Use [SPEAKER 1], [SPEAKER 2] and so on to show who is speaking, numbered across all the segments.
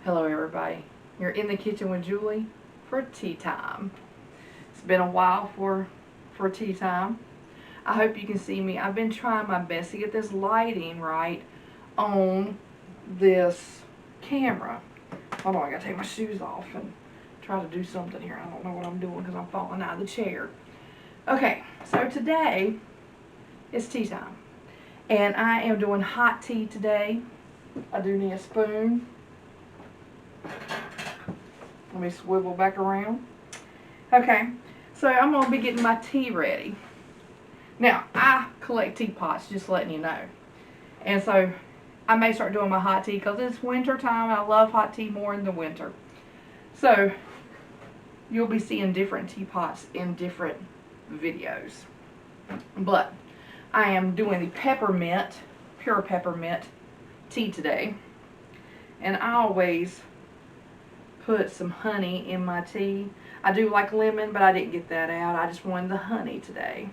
[SPEAKER 1] Hello everybody. You're in the kitchen with Julie for tea time. It's been a while for tea time. I hope you can see me. I've been trying my best to get this lighting right on this camera. Hold on, I gotta take my shoes off and try to do something here. I don't know what I'm doing because I'm falling out of the chair. Okay, so today is tea time. And I am doing hot tea today. I do need a spoon. Let me swivel back around. Okay, so I'm going to be getting my tea ready. Now, I collect teapots, just letting you know. And so, I may start doing my hot tea because it's winter time. I love hot tea more in the winter. So, you'll be seeing different teapots in different videos. But, I am doing the peppermint, pure peppermint tea today. And I always put some honey in my tea. I do like lemon, but I didn't get that out. I just wanted the honey today.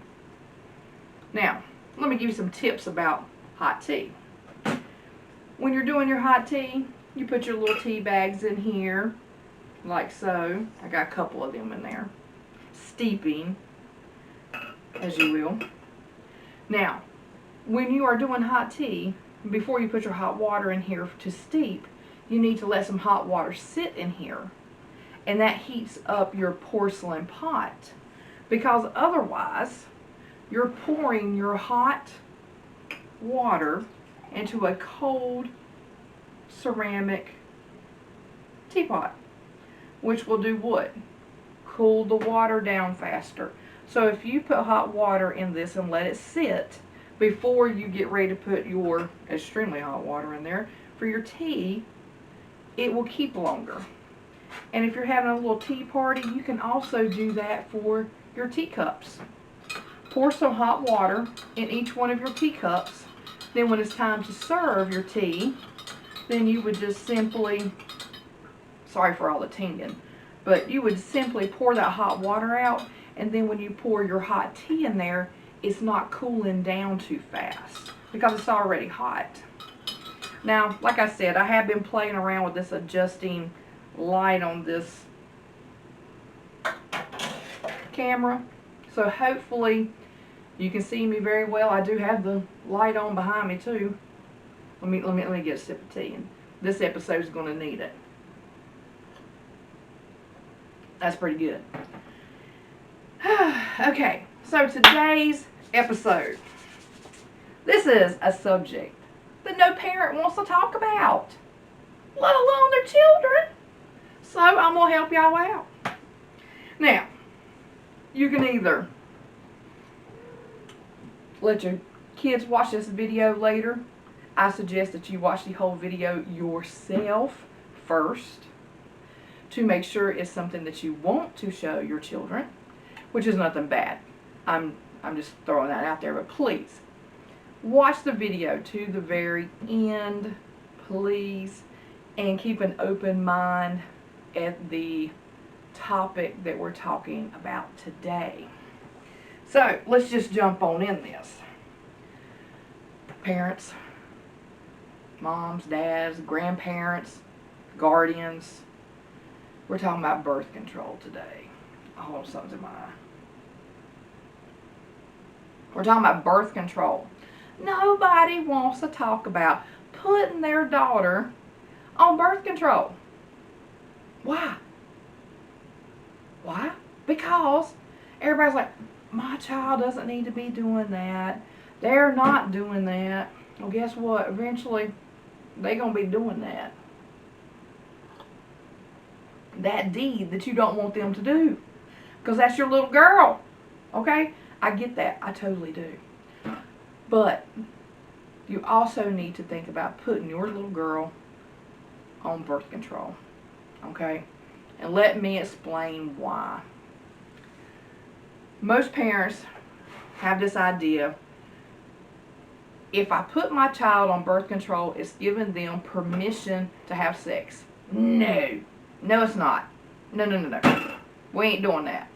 [SPEAKER 1] Now, let me give you some tips about hot tea. When you're doing your hot tea, you put your little tea bags in here, like so. I got a couple of them in there. Steeping, as you will. Now, when you are doing hot tea, before you put your hot water in here to steep, you need to let some hot water sit in here, and that heats up your porcelain pot, because otherwise you're pouring your hot water into a cold ceramic teapot, which will do what? Cool the water down faster. So if you put hot water in this and let it sit before you get ready to put your extremely hot water in there for your tea, it will keep longer. And if you're having a little tea party, you can also do that for your teacups. Pour some hot water in each one of your teacups. Then when it's time to serve your tea, then you would just simply, sorry for all the tinging, but you would simply pour that hot water out, and then when you pour your hot tea in there, it's not cooling down too fast because it's already hot. Now, like I said, I have been playing around with this adjusting light on this camera. So hopefully you can see me very well. I do have the light on behind me too. Let me get a sip of tea, and this episode is going to need it. That's pretty good. Okay, so today's episode. This is a subject that no parent wants to talk about, let alone their children. So I'm going to help y'all out. Now, you can either let your kids watch this video later. I suggest that you watch the whole video yourself first to make sure it's something that you want to show your children, which is nothing bad. I'm just throwing that out there, but please watch the video to the very end, please, and keep an open mind at the topic that we're talking about today. So, let's just jump on in this. Parents, moms, dads, grandparents, guardians, we're talking about birth control today. Hold on, something's in my eye. We're talking about birth control. Nobody wants to talk about putting their daughter on birth control. Why? Why? Because everybody's like, my child doesn't need to be doing that. They're not doing that. Well, guess what? Eventually, they're going to be doing that. That deed that you don't want them to do. Because that's your little girl. Okay? I get that. I totally do. But you also need to think about putting your little girl on birth control. Okay? And let me explain why. Most parents have this idea, if I put my child on birth control, it's giving them permission to have sex. No. No, it's not. No. We ain't doing that.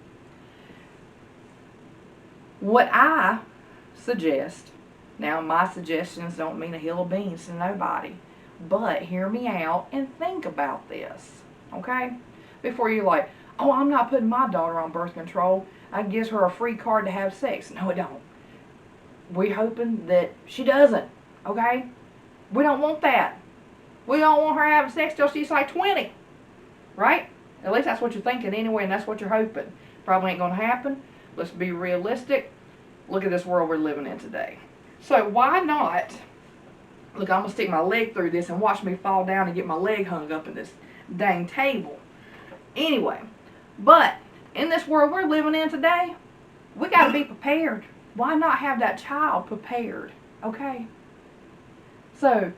[SPEAKER 1] What I suggest, now my suggestions don't mean a hill of beans to nobody. But hear me out and think about this, okay? Before you're like, oh, I'm not putting my daughter on birth control. It gives her a free card to have sex. No, it don't. We're hoping that she doesn't, okay? We don't want that. We don't want her having sex till she's like 20, right? At least that's what you're thinking anyway, and that's what you're hoping. Probably ain't going to happen. Let's be realistic. Look at this world we're living in today. So why not, look, I'm going to stick my leg through this and watch me fall down and get my leg hung up in this dang table. Anyway, but in this world we're living in today, we got to be prepared. Why not have that child prepared, okay? So,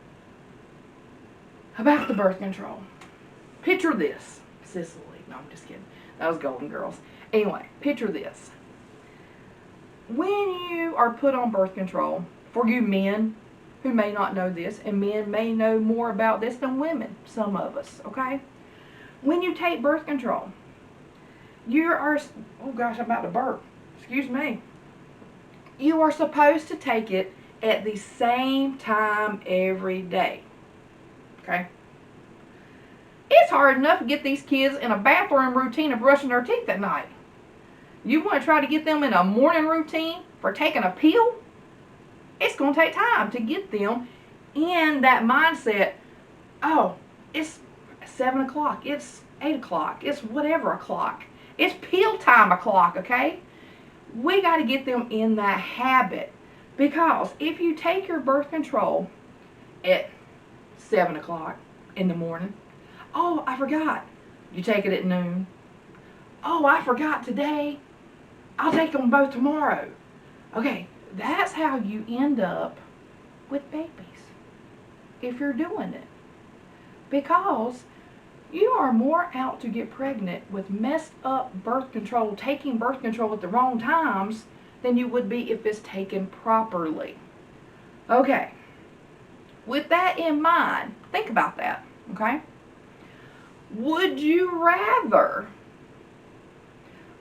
[SPEAKER 1] about the birth control. Picture this. Cicely. No, I'm just kidding. That was Golden Girls. Anyway, picture this. When you are put on birth control, for you men who may not know this, and men may know more about this than women, some of us, okay? When you take birth control, you are, oh gosh, I'm about to burp. Excuse me. You are supposed to take it at the same time every day. Okay? It's hard enough to get these kids in a bathroom routine of brushing their teeth at night. You want to try to get them in a morning routine for taking a pill? It's going to take time to get them in that mindset. Oh, it's 7 o'clock. It's 8 o'clock. It's whatever o'clock. It's pill time o'clock, okay? We got to get them in that habit. Because if you take your birth control at 7 o'clock in the morning, oh, I forgot. You take it at noon. Oh, I forgot today. I'll take them both tomorrow. Okay, that's how you end up with babies. If you're doing it. Because you are more out to get pregnant with messed up birth control, taking birth control at the wrong times, than you would be if it's taken properly. Okay. With that in mind, think about that, okay? Would you rather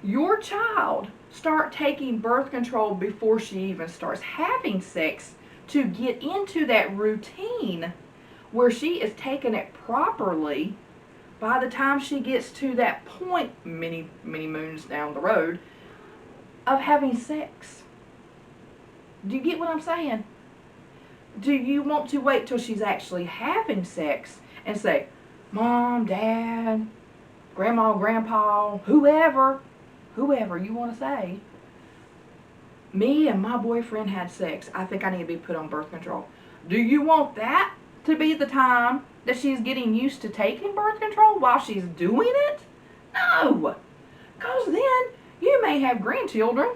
[SPEAKER 1] your child start taking birth control before she even starts having sex to get into that routine where she is taking it properly by the time she gets to that point, many moons down the road, of having sex? Do you get what I'm saying? Do you want to wait till she's actually having sex and say, Mom, Dad, Grandma, Grandpa, whoever you want to say, me and my boyfriend had sex. I think I need to be put on birth control. Do you want that to be the time that she's getting used to taking birth control while she's doing it? No. Because then you may have grandchildren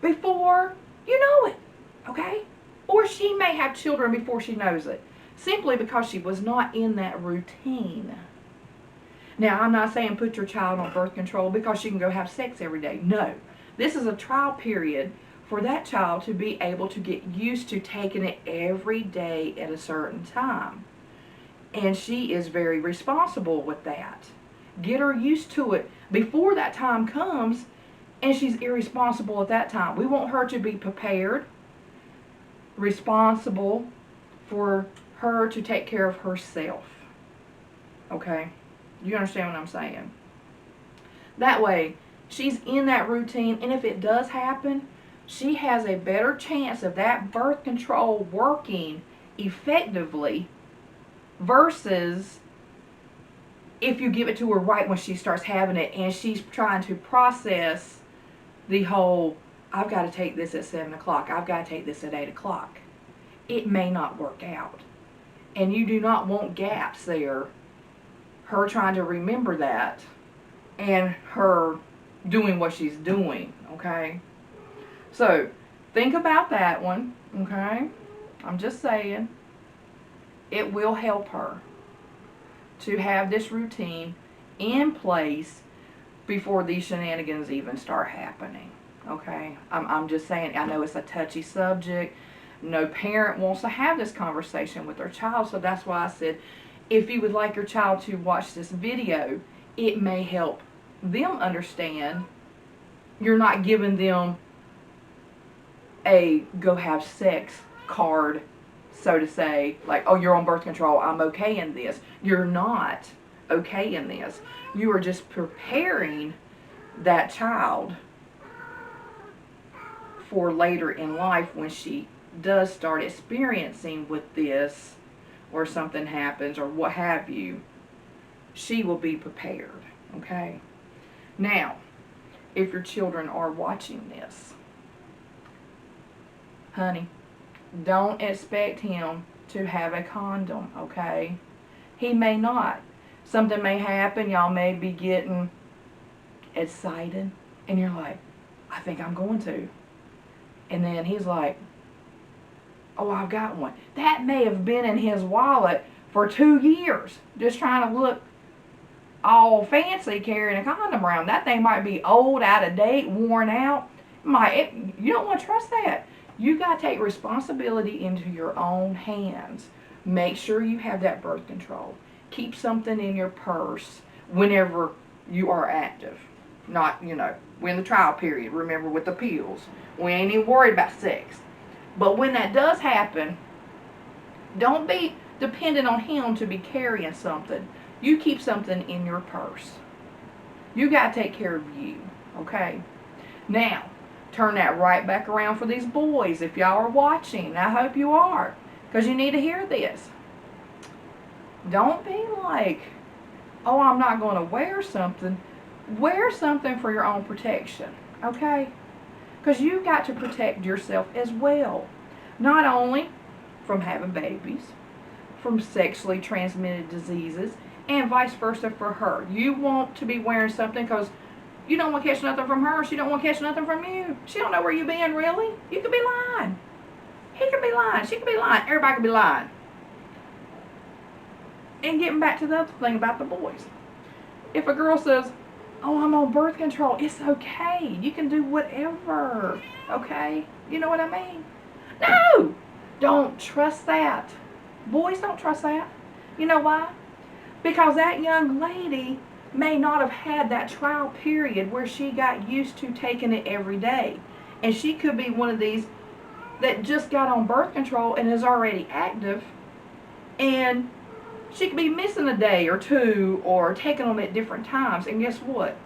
[SPEAKER 1] before you know it, okay? Or she may have children before she knows it, simply because she was not in that routine. Now, I'm not saying put your child on birth control because she can go have sex every day. No. This is a trial period for that child to be able to get used to taking it every day at a certain time. And she is very responsible with that. Get her used to it before that time comes, and she's irresponsible at that time. We want her to be prepared, responsible for her to take care of herself. Okay? You understand what I'm saying? That way, she's in that routine, and if it does happen, she has a better chance of that birth control working effectively versus if you give it to her right when she starts having it and she's trying to process the whole, I've got to take this at 7 o'clock, I've got to take this at 8 o'clock. It may not work out. And you do not want gaps there, her trying to remember that and her doing what she's doing, okay? So, think about that one, okay? I'm just saying, it will help her to have this routine in place before these shenanigans even start happening, okay? I'm just saying, I know it's a touchy subject. No parent wants to have this conversation with their child, so that's why I said, if you would like your child to watch this video, it may help them understand you're not giving them a go have sex card so to say, like, oh, you're on birth control, I'm okay in this. You're not okay in this. You are just preparing that child for later in life when she does start experiencing with this, or something happens or what have you, she will be prepared, okay? Now, if your children are watching this, honey, don't expect him to have a condom, okay? He may not. Something may happen, y'all may be getting excited, and you're like, I think I'm going to. And then he's like, oh, I've got one. That may have been in his wallet for 2 years, just trying to look all fancy carrying a condom around. That thing might be old, out of date, worn out. You don't want to trust that. You got to take responsibility into your own hands. Make sure you have that birth control. Keep something in your purse whenever you are active. Not, when the trial period, remember, with the pills. We ain't even worried about sex. But when that does happen, don't be dependent on him to be carrying something. You keep something in your purse. You got to take care of you, okay? Now, turn that right back around for these boys. If y'all are watching, I hope you are, because you need to hear this. Don't be like, oh, I'm not going to wear something. Wear something for your own protection, okay? Because you've got to protect yourself as well. Not only from having babies, from sexually transmitted diseases, and vice versa for her. You want to be wearing something because you don't want to catch nothing from her. She don't want to catch nothing from you. She don't know where you been, really. You could be lying. He could be lying. She could be lying. Everybody could be lying. And getting back to the other thing about the boys. If a girl says, oh, I'm on birth control, it's okay. You can do whatever, okay? You know what I mean? No! Don't trust that. Boys don't trust that. You know why? Because that young lady may not have had that trial period where she got used to taking it every day. And she could be one of these that just got on birth control and is already active. And she could be missing a day or two or taking them at different times. And guess what?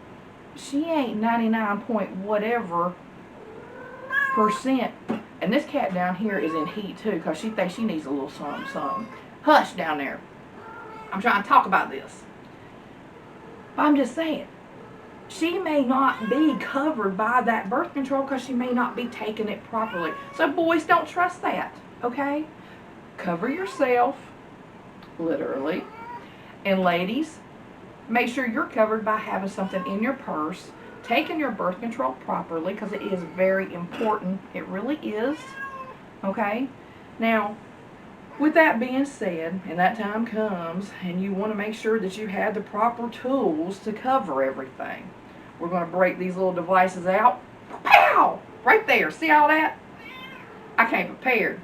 [SPEAKER 1] She ain't 99 point whatever %. And this cat down here is in heat too, because she thinks she needs a little something. Hush down there. I'm trying to talk about this. But I'm just saying, she may not be covered by that birth control because she may not be taking it properly. So boys, don't trust that, okay? Cover yourself, literally. And ladies, make sure you're covered by having something in your purse, taking your birth control properly, because it is very important. It really is, okay? Now, with that being said, and that time comes, and you want to make sure that you have the proper tools to cover everything. We're going to break these little devices out. Pow! Right there. See all that? I came prepared.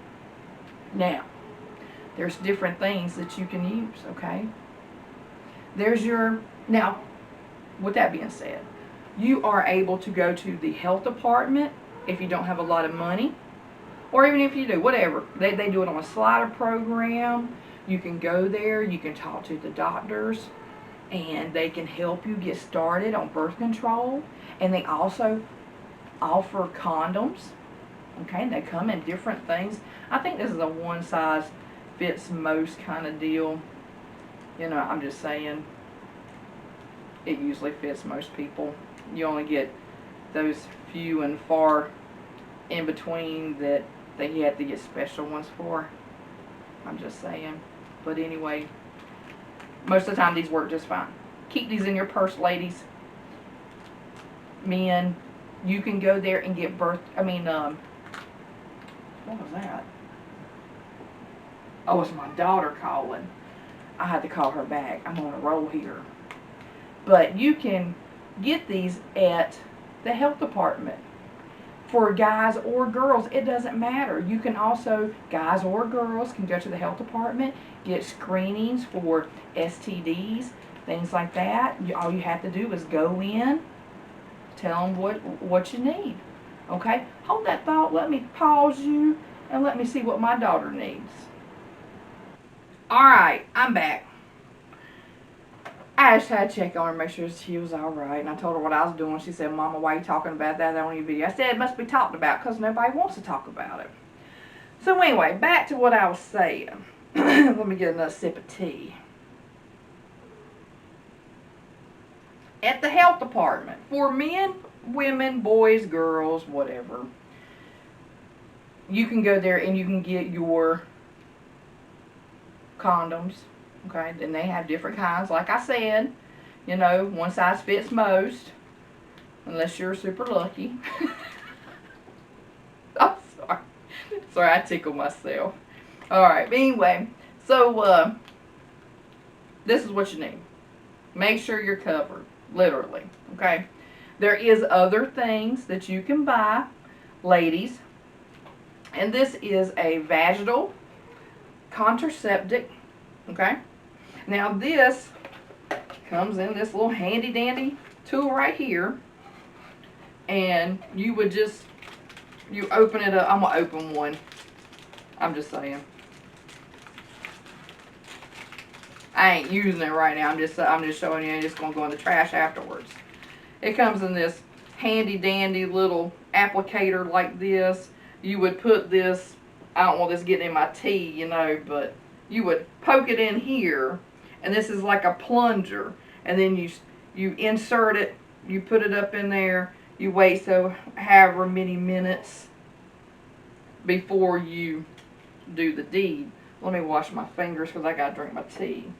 [SPEAKER 1] Now, there's different things that you can use, okay? Now, with that being said, you are able to go to the health department if you don't have a lot of money. Or even if you do, whatever. They do it on a slider program. You can go there, you can talk to the doctors, and they can help you get started on birth control. And they also offer condoms. Okay, they come in different things. I think this is a one size fits most kind of deal. I'm just saying, it usually fits most people. You only get those few and far in between that you have to get special ones for. I'm just saying. But anyway, most of the time these work just fine. Keep these in your purse, ladies. Men, you can go there and get what was that? Oh, it's my daughter calling. I had to call her back. I'm on a roll here. But you can get these at the health department. For guys or girls, it doesn't matter. You can also, guys or girls, can go to the health department, get screenings for STDs, things like that. All you have to do is go in, tell them what you need. Okay? Hold that thought. Let me pause you and let me see what my daughter needs. Alright, I'm back. I just had to check on her, make sure she was alright. And I told her what I was doing. She said, Mama, why are you talking about that on your video? I said, it must be talked about because nobody wants to talk about it. So anyway, back to what I was saying. Let me get another sip of tea. At the health department, for men, women, boys, girls, whatever, you can go there and you can get your condoms. Okay, and they have different kinds. Like I said, you know, one size fits most, unless you're super lucky. I'm sorry. Sorry, I tickled myself. Alright, but anyway, so this is what you need. Make sure you're covered, literally. Okay, there is other things that you can buy, ladies, and this is a vaginal contraceptive. Okay, now this comes in this little handy dandy tool right here, and you would just, you open it up. I'm gonna open one. I'm just saying. I ain't using it right now. I'm just showing you. It's gonna go in the trash afterwards. It comes in this handy dandy little applicator like this. You would put this. I don't want this getting in my tea, you know, but you would poke it in here, and this is like a plunger. And then you insert it. You put it up in there. You wait so however many minutes before you do the deed. Let me wash my fingers because I gotta drink my tea.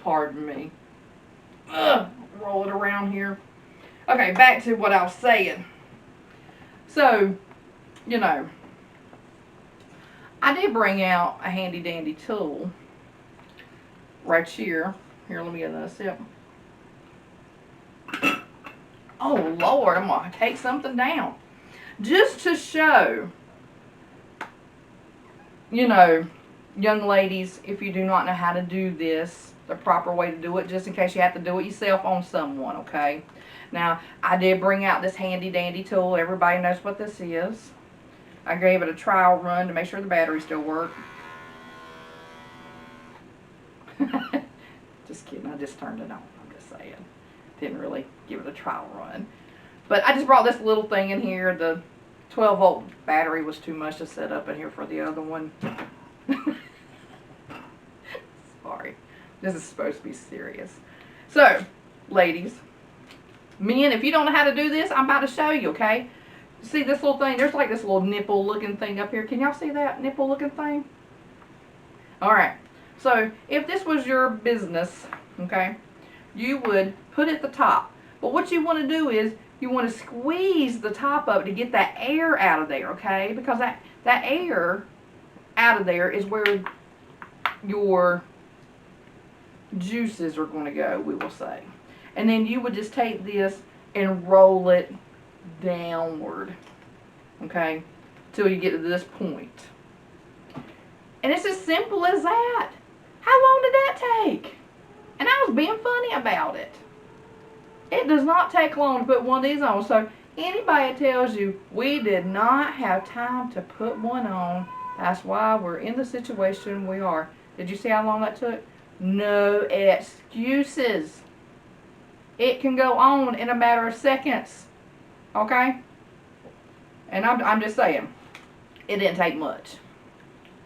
[SPEAKER 1] Pardon me. Ugh, roll it around here. Okay, back to what I was saying. So, you know, I did bring out a handy dandy tool right here. Here, let me get another sip. Oh, Lord, I'm going to take something down. Just to show, you know, young ladies, if you do not know how to do this, the proper way to do it, just in case you have to do it yourself on someone, okay? Now, I did bring out this handy dandy tool. Everybody knows what this is. I gave it a trial run to make sure the battery still worked. Just kidding, I just turned it on, I'm just saying. Didn't really give it a trial run. But I just brought this little thing in here. The 12-volt battery was too much to set up in here for the other one. Sorry. This is supposed to be serious. So, ladies, men, if you don't know how to do this, I'm about to show you, okay? See this little thing? There's like this little nipple looking thing up here. Can y'all see that nipple looking thing? Alright. So, if this was your business, okay, you would put it at the top. But what you want to do is, you want to squeeze the top of it to get that air out of there, okay? Because that air out of there is where your juices are going to go, we will say. And then you would just take this and roll it downward, okay, till you get to this point. And it's as simple as that. How long did that take? And I was being funny about it. It does not take long to put one of these on. So anybody that tells you we did not have time to put one on, that's why we're in the situation we are. Did you see how long that took? No excuses. It can go on in a matter of seconds. Okay? And I'm just saying, it didn't take much.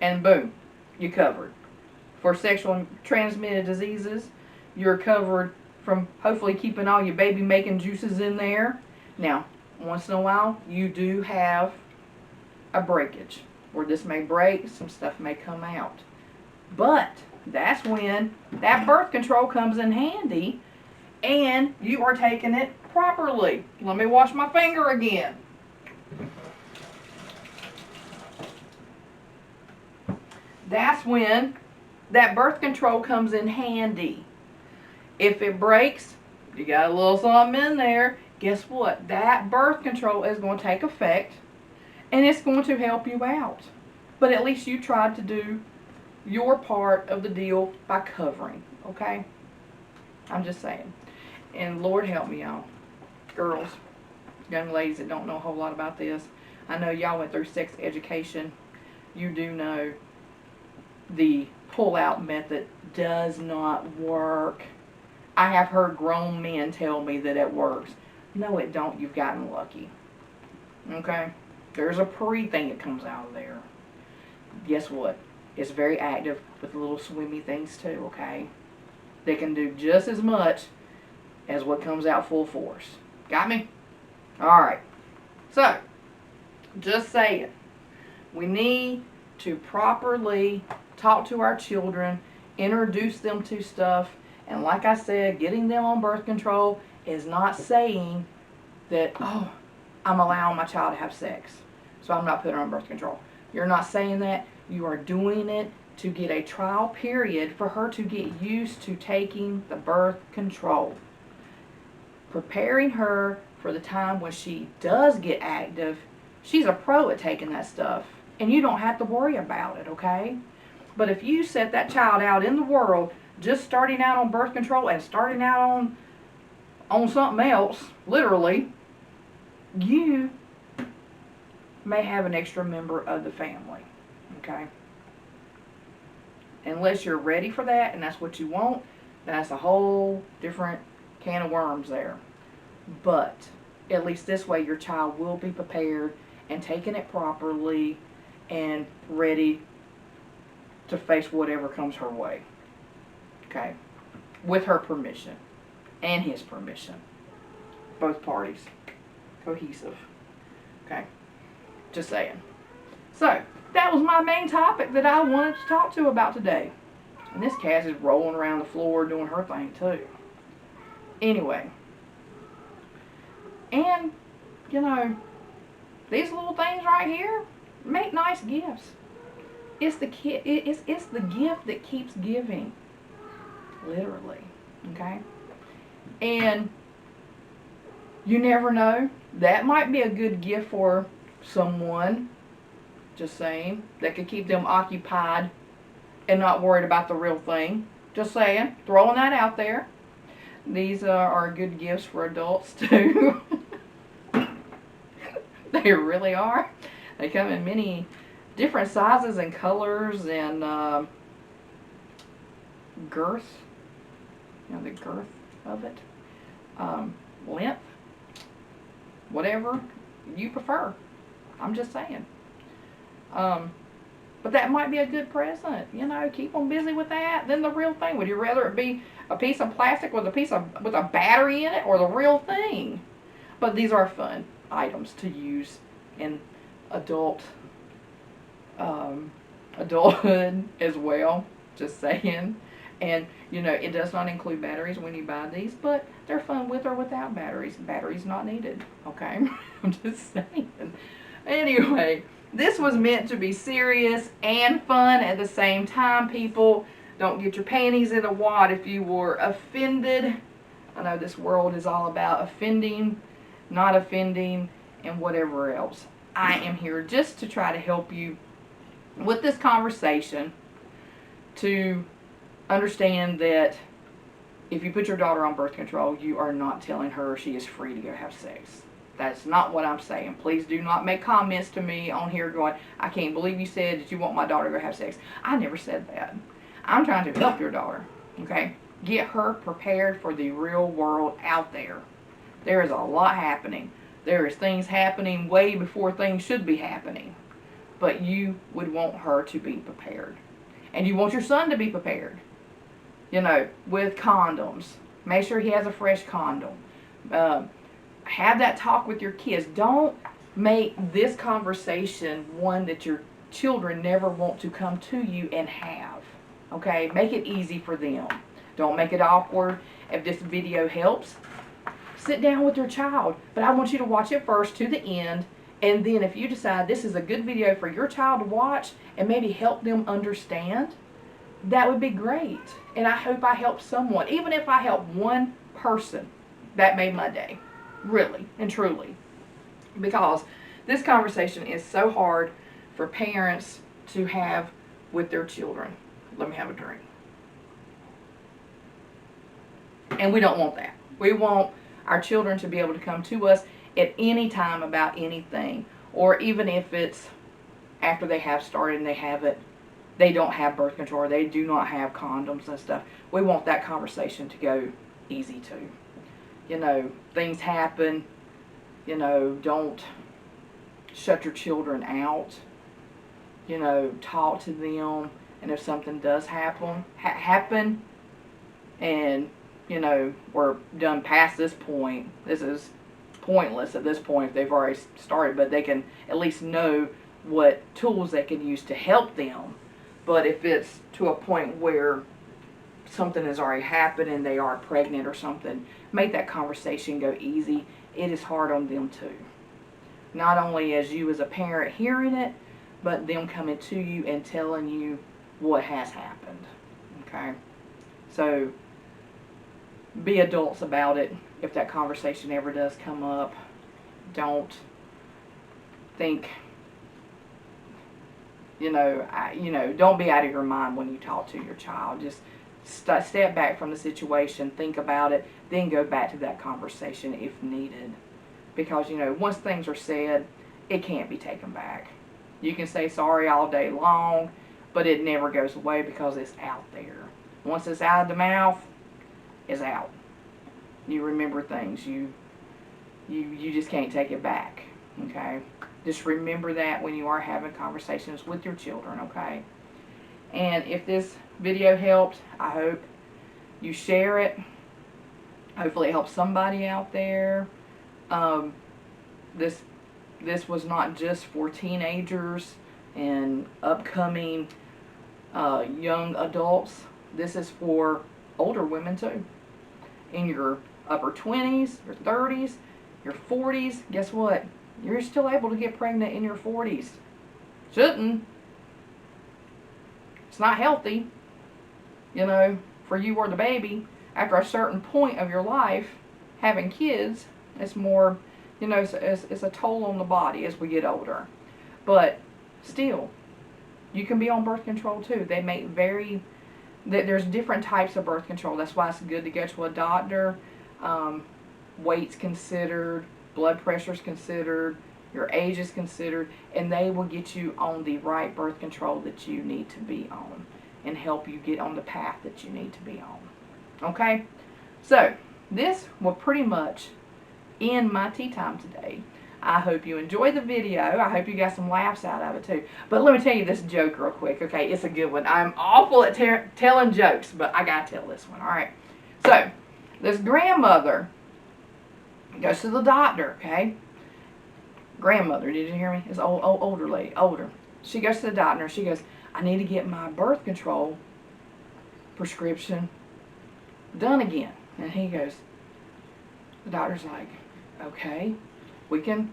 [SPEAKER 1] And boom, you're covered. For sexually transmitted diseases, you're covered from hopefully keeping all your baby making juices in there. Now, once in a while, you do have a breakage where this may break, some stuff may come out. But that's when that birth control comes in handy and you are taking it properly. Let me wash my finger again. That's when that birth control comes in handy. If it breaks, you got a little something in there, guess what? That birth control is going to take effect and it's going to help you out. But at least you tried to do your part of the deal by covering, okay? I'm just saying. And Lord help me, y'all. Girls, young ladies that don't know a whole lot about this. I know y'all went through sex education. You do know the pull-out method does not work. I have heard grown men tell me that it works. No, it don't. You've gotten lucky. Okay? There's a pre thing that comes out of there. Guess what? It's very active with little swimmy things too, okay? They can do just as much as what comes out full force. Got me? Alright. So, just saying. We need to properly talk to our children, introduce them to stuff, and like I said, getting them on birth control is not saying that, oh, I'm allowing my child to have sex, so I'm not putting her on birth control. You're not saying that. You are doing it to get a trial period for her to get used to taking the birth control. Preparing her for the time when she does get active. She's a pro at taking that stuff, and you don't have to worry about it, okay? But if you set that child out in the world just starting out on birth control and starting out on something else, literally, you may have an extra member of the family, okay? Unless you're ready for that and that's what you want, that's a whole different can of worms there. But at least this way your child will be prepared and taking it properly and ready to face whatever comes her way, okay? With her permission and his permission. Both parties. Cohesive. Okay? Just saying. So, that was my main topic that I wanted to talk to about today. And this cat is rolling around the floor doing her thing too. Anyway. And, you know, these little things right here make nice gifts. It's the gift that keeps giving. Literally. Okay? And you never know. That might be a good gift for someone, just saying, that could keep them occupied and not worried about the real thing. Just saying, throwing that out there. These are good gifts for adults too. They really are. They come in many different sizes and colors and girth. You know, the girth of it. Length. Whatever you prefer. I'm just saying. But that might be a good present. You know, keep them busy with that than the real thing. Would you rather it be a piece of plastic with a battery in it, or the real thing? But these are fun items to use in adulthood as well. Just saying. And, you know, it does not include batteries when you buy these, but they're fun with or without batteries. Batteries not needed, okay? I'm just saying. Anyway, this was meant to be serious and fun at the same time, people. Don't get your panties in a wad if you were offended. I know this world is all about offending, not offending, and whatever else. I am here just to try to help you with this conversation to understand that if you put your daughter on birth control, you are not telling her she is free to go have sex. That's not what I'm saying. Please do not make comments to me on here going, I can't believe you said that you want my daughter to go have sex. I never said that. I'm trying to help your daughter, okay? Get her prepared for the real world out there. There is a lot happening. There is things happening way before things should be happening. But you would want her to be prepared. And you want your son to be prepared. You know, with condoms. Make sure he has a fresh condom. Have that talk with your kids. Don't make this conversation one that your children never want to come to you and have. Okay? Make it easy for them. Don't make it awkward. If this video helps, sit down with your child. But I want you to watch it first to the end. And then if you decide this is a good video for your child to watch and maybe help them understand, that would be great. And I hope I help someone. Even if I help one person, that made my day. Really and truly. Because this conversation is so hard for parents to have with their children. Let me have a drink. And we don't want that. We want our children to be able to come to us at any time about anything, or even if it's after they have started and they don't have birth control, or they do not have condoms and stuff. We want that conversation to go easy too. You know, things happen. You know, don't shut your children out. You know, talk to them, and if something does happen, and you know, we're done past this point, this is pointless at this point if they've already started, but they can at least know what tools they can use to help them. But if it's to a point where something has already happened and they are pregnant or something, make that conversation go easy. It is hard on them too. Not only as you as a parent hearing it, but them coming to you and telling you what has happened. Okay? So be adults about it. If that conversation ever does come up, don't think, don't be out of your mind when you talk to your child. Just step back from the situation, think about it, then go back to that conversation if needed. Because, once things are said, it can't be taken back. You can say sorry all day long, but it never goes away because it's out there. Once it's out of the mouth, it's out. You remember things. You just can't take it back. Okay? Just remember that when you are having conversations with your children, okay? And if this video helped, I hope you share it. Hopefully it helps somebody out there. This was not just for teenagers and upcoming young adults. This is for older women too. In your upper 20s, your 30s, your 40s, guess what? You're still able to get pregnant in your 40s. Shouldn't. It's not healthy, for you or the baby. After a certain point of your life, having kids, it's more, it's a toll on the body as we get older. But still, you can be on birth control too. They make there's different types of birth control. That's why it's good to go to a doctor. Weight's considered, blood pressure's considered, your age is considered, and they will get you on the right birth control that you need to be on and help you get on the path that you need to be on. Okay? So, this will pretty much end my tea time today. I hope you enjoyed the video. I hope you got some laughs out of it too. But let me tell you this joke real quick, okay? It's a good one. I'm awful at telling jokes, but I gotta tell this one, alright? So, this grandmother goes to the doctor, okay? Grandmother, did you hear me? It's older lady, older. She goes to the doctor and she goes, I need to get my birth control prescription done again. And he goes, the doctor's like, okay, we can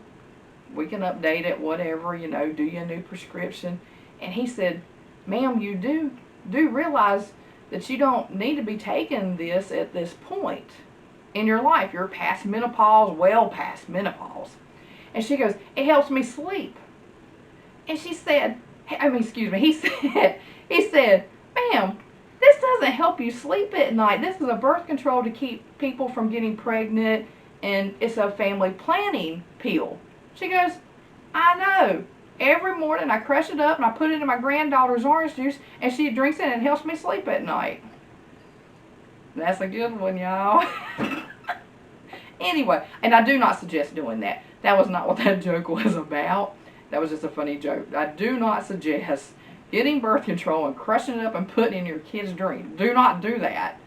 [SPEAKER 1] update it, whatever, do you a new prescription. And he said, ma'am, you do realize that you don't need to be taking this at this point in your life. You're past menopause, well past menopause. And she goes, it helps me sleep. And he said, ma'am, this doesn't help you sleep at night. This is a birth control to keep people from getting pregnant, and it's a family planning pill. She goes, I know. Every morning I crush it up and I put it in my granddaughter's orange juice, and she drinks it and it helps me sleep at night. That's a good one, y'all. Anyway, and I do not suggest doing that. That was not what that joke was about. That was just a funny joke. I do not suggest getting birth control and crushing it up and putting it in your kid's drink. Do not do that.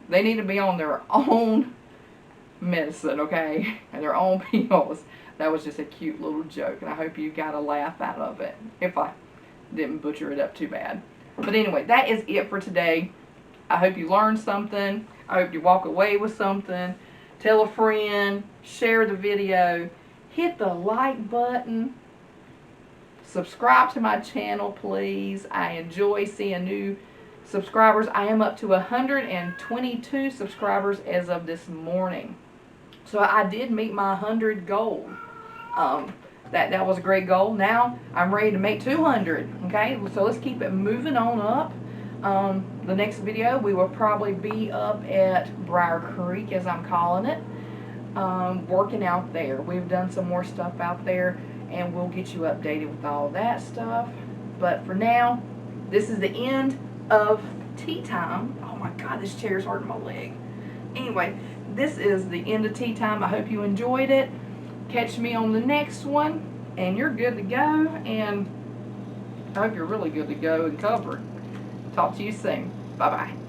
[SPEAKER 1] They need to be on their own medicine, okay? And their own pills. That was just a cute little joke, and I hope you got a laugh out of it, if I didn't butcher it up too bad. But anyway, that is it for today. I hope you learned something. I hope you walk away with something. Tell a friend, share the video, hit the like button, subscribe to my channel, please. I enjoy seeing new subscribers. I am up to 122 subscribers as of this morning. So I did meet my 100 goal. That was a great goal. Now I'm ready to make 200. Okay, so let's keep it moving on up. The next video we will probably be up at Briar Creek, as I'm calling it, working out there. We've done some more stuff out there, and we'll get you updated with all that stuff. But for now, this is the end of tea time. Oh my God, this chair's hurting my leg. Anyway, this is the end of tea time. I hope you enjoyed it. Catch me on the next one, and you're good to go. And I hope you're really good to go and covered. Talk to you soon. Bye-bye.